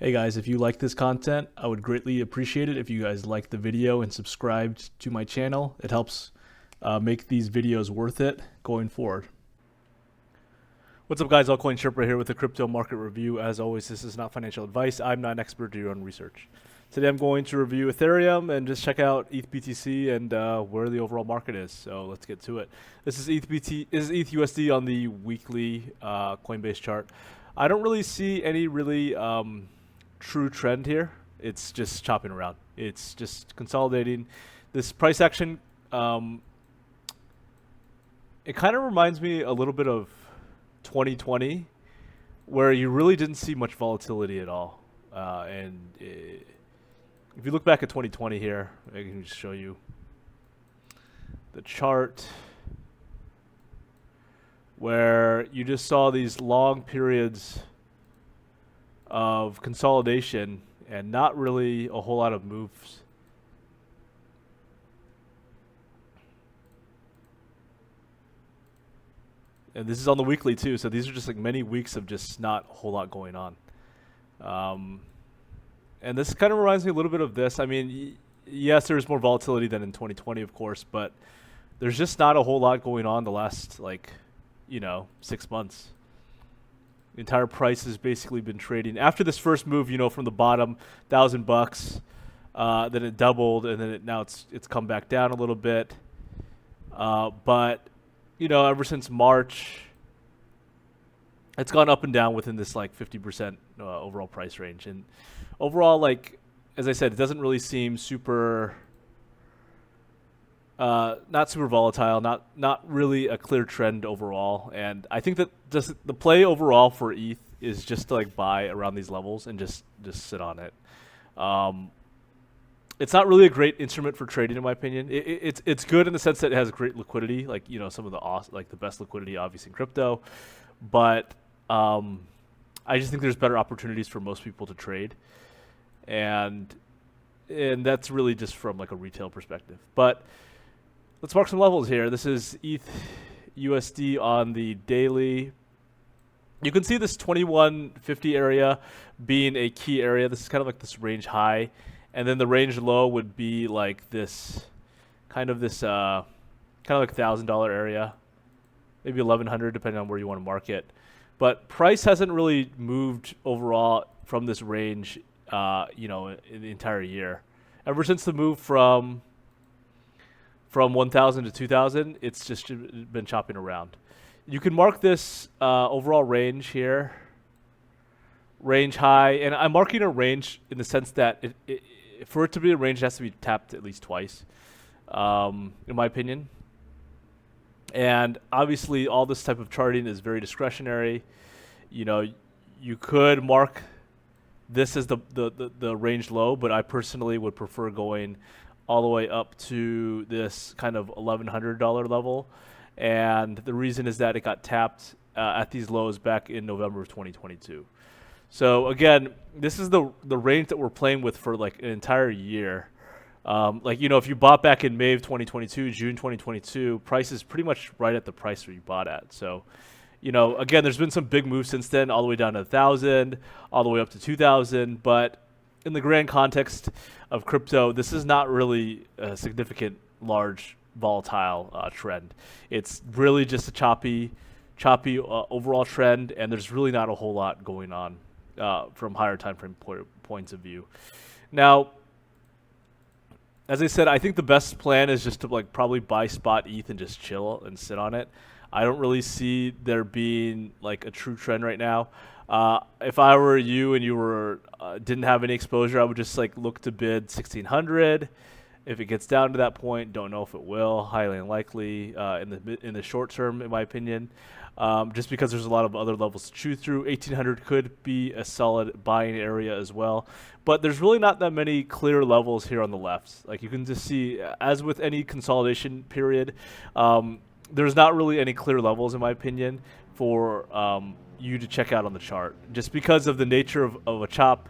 Hey guys, if you like this content, I would greatly appreciate it if you guys like the video and subscribed to my channel. It helps make these videos worth it going forward. What's up guys, Altcoin Sherpa here with a crypto market review. As always, this is not financial advice. I'm not an expert, do your own research. Today I'm going to review Ethereum and just check out ETH BTC and where the overall market is. So let's get to it. This is ETH USD on the weekly Coinbase chart. I don't really see any really true trend here. It's just chopping around. It's just consolidating. This price action, it kind of reminds me a little bit of 2020, where you really didn't see much volatility at all. If you look back at 2020 here, I can just show you the chart where you just saw these long periods of consolidation and not really a whole lot of moves. And this is on the weekly too, so these are just like many weeks of just not a whole lot going on. And this kind of reminds me a little bit of this. I mean, yes, there's more volatility than in 2020, of course, but there's just not a whole lot going on the last, 6 months. The entire price has basically been trading after this first move, from the bottom, $1,000, then it doubled, and then now it's come back down a little bit. But ever since March, it's gone up and down within this 50% overall price range. And overall, as I said, it doesn't really seem super, not super volatile, not really a clear trend overall. And I think that just the play overall for ETH is just to buy around these levels and just sit on it. It's not really a great instrument for trading, in my opinion. It's good in the sense that it has great liquidity, some of the best liquidity, obviously in crypto. But I just think there's better opportunities for most people to trade, and that's really just from a retail perspective. But let's mark some levels here. This is ETH USD on the daily. You can see this 2150 area being a key area. This is kind of like this range high. And then the range low would be like this, kind of like $1,000 area, maybe 1,100 depending on where you want to mark it. But price hasn't really moved overall from this range, in the entire year. Ever since the move from 1,000 to 2,000, it's just been chopping around. You can mark this overall range here, range high, and I'm marking a range in the sense that for it to be a range, it has to be tapped at least twice, in my opinion. And obviously, all this type of charting is very discretionary. You could mark this as the range low, but I personally would prefer going all the way up to this kind of $1,100 level. And the reason is that it got tapped at these lows back in November of 2022. So again, this is the range that we're playing with for an entire year. If you bought back in May of 2022, June 2022, price is pretty much right at the price where you bought at. So, again, there's been some big moves since then, all the way down to 1,000, all the way up to 2,000. But in the grand context of crypto, this is not really a significant, large, volatile trend. It's really just a choppy overall trend, and there's really not a whole lot going on from higher time frame points of view. Now, as I said, I think the best plan is just to probably buy spot ETH and just chill and sit on it. I don't really see there being a true trend right now. If I were you and you were didn't have any exposure, I would just look to bid 1,600. If it gets down to that point, don't know if it will. Highly unlikely in the short term, in my opinion. Just because there's a lot of other levels to chew through. 1,800 could be a solid buying area as well. But there's really not that many clear levels here on the left. You can just see, as with any consolidation period, there's not really any clear levels, in my opinion, for you to check out on the chart. Just because of the nature of a chop,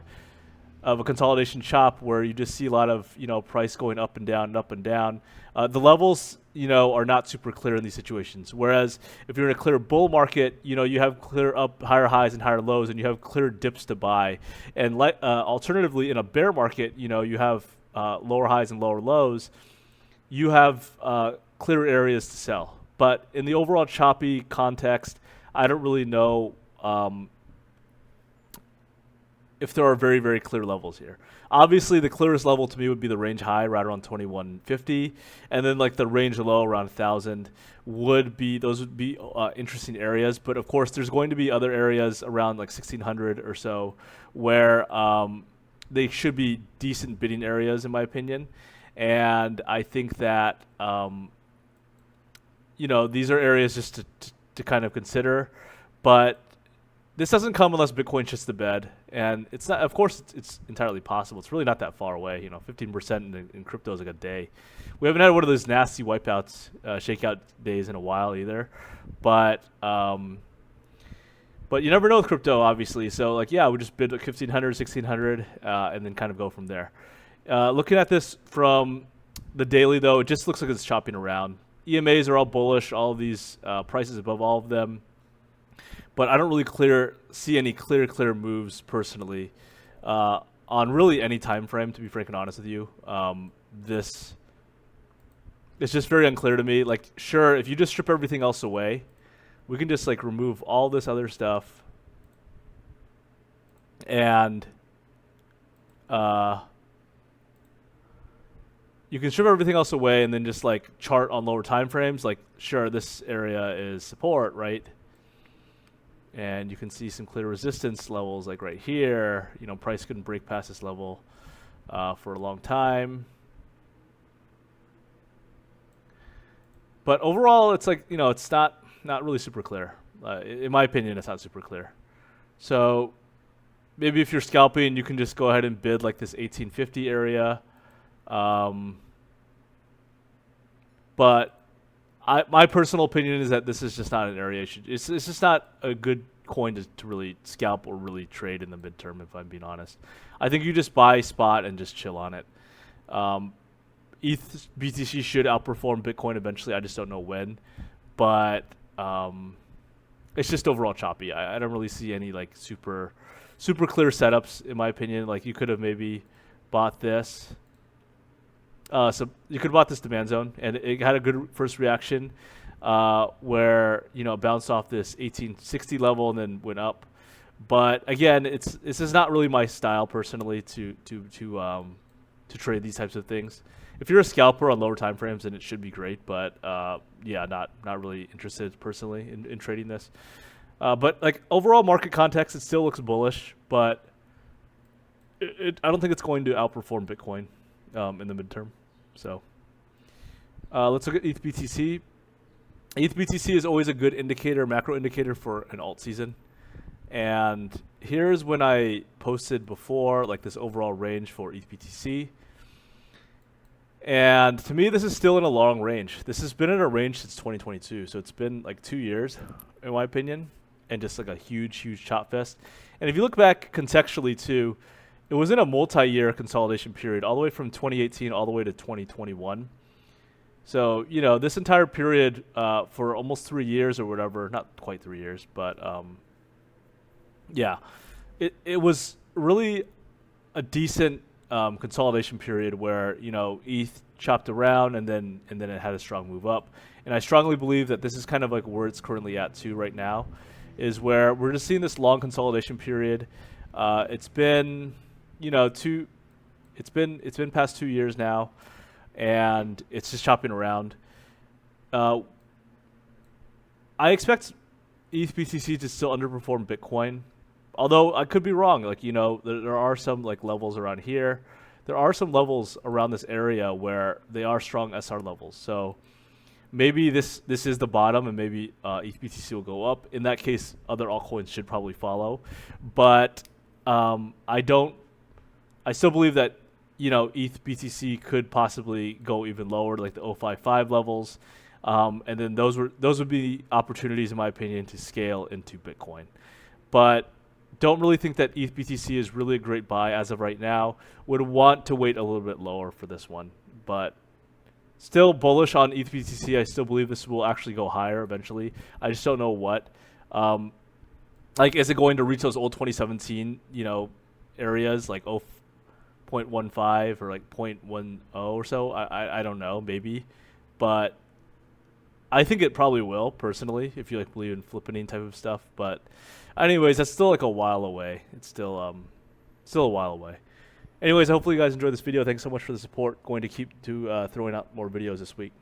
of a consolidation chop where you just see a lot of price going up and down and up and down. The levels are not super clear in these situations. Whereas if you're in a clear bull market, you have clear up higher highs and higher lows, and you have clear dips to buy. And alternatively, in a bear market, you have lower highs and lower lows. You have clear areas to sell. But in the overall choppy context, I don't really know if there are very, very clear levels here. Obviously, the clearest level to me would be the range high right around 2150, and then like the range low around 1000 would be interesting areas. But of course, there's going to be other areas around like 1600 or so where they should be decent bidding areas, in my opinion. And I think that these are areas just to kind of consider, but this doesn't come unless Bitcoin shits the bed, and it's not. Of course, it's entirely possible. It's really not that far away. 15% in crypto is like a day. We haven't had one of those nasty wipeouts, shakeout days in a while either, but you never know with crypto, obviously. So we just bid like 1500, 1600, and then kind of go from there. Looking at this from the daily, though, it just looks like it's chopping around. EMAs are all bullish. All of these prices above all of them. But I don't really see any clear moves personally on really any time frame, to be frank and honest with you. It's just very unclear to me. Like, sure, if you just strip everything else away, we can just like remove all this other stuff and you can strip everything else away and then just like chart on lower time frames. Like, sure, this area is support, right? And you can see some clear resistance levels like right here. Price couldn't break past this level for a long time. But overall, it's like, it's not really super clear. In my opinion, it's not super clear. So maybe if you're scalping, you can just go ahead and bid like this 1850 area. But my personal opinion is that this is just not an area. It's just not a good coin to really scalp or really trade in the midterm, if I'm being honest. I think you just buy spot and just chill on it. ETH BTC should outperform Bitcoin eventually. I just don't know when. But it's just overall choppy. I don't really see any like super clear setups, in my opinion. Like, you could have maybe bought this. So you could have bought this demand zone, and it had a good first reaction where it bounced off this 1860 level and then went up. But again, this is not really my style personally to trade these types of things. If you're a scalper on lower time frames, then it should be great. But not really interested personally in trading this. But like overall market context, it still looks bullish, but I don't think it's going to outperform Bitcoin in the midterm. So let's look at ETH BTC. ETH BTC is always a good indicator, macro indicator for an alt season. And here's when I posted before, like this overall range for ETH BTC. And to me, this is still in a long range. This has been in a range since 2022. So it's been like 2 years, in my opinion, and just like a huge chop fest. And if you look back contextually too, it was in a multi-year consolidation period, all the way from 2018 all the way to 2021. So, this entire period for almost 3 years or whatever, not quite 3 years, but it was really a decent consolidation period where, ETH chopped around and then it had a strong move up. And I strongly believe that this is kind of like where it's currently at too right now, is where we're just seeing this long consolidation period. It's been it's been past 2 years now, and it's just chopping around. I expect ETH BTC to still underperform Bitcoin, although I could be wrong. Like, there are some like levels around here. There are some levels around this area where they are strong SR levels. So maybe this is the bottom, and maybe ETH BTC will go up. In that case, other altcoins should probably follow. But I still believe that ETH BTC could possibly go even lower, like the 055 levels, and then those would be opportunities, in my opinion, to scale into Bitcoin. But don't really think that ETH BTC is really a great buy as of right now. Would want to wait a little bit lower for this one, but still bullish on ETH BTC. I still believe this will actually go higher eventually. I just don't know what. Like, is it going to reach those old 2017, areas like 0.15 or like 0.10 or so? I don't know, maybe, but I think it probably will personally if you like believe in flipping type of stuff. But anyways, that's still like a while away. It's still a while away. Anyways, hopefully you guys enjoyed this video. Thanks so much for the support. Going to keep throwing out more videos this week.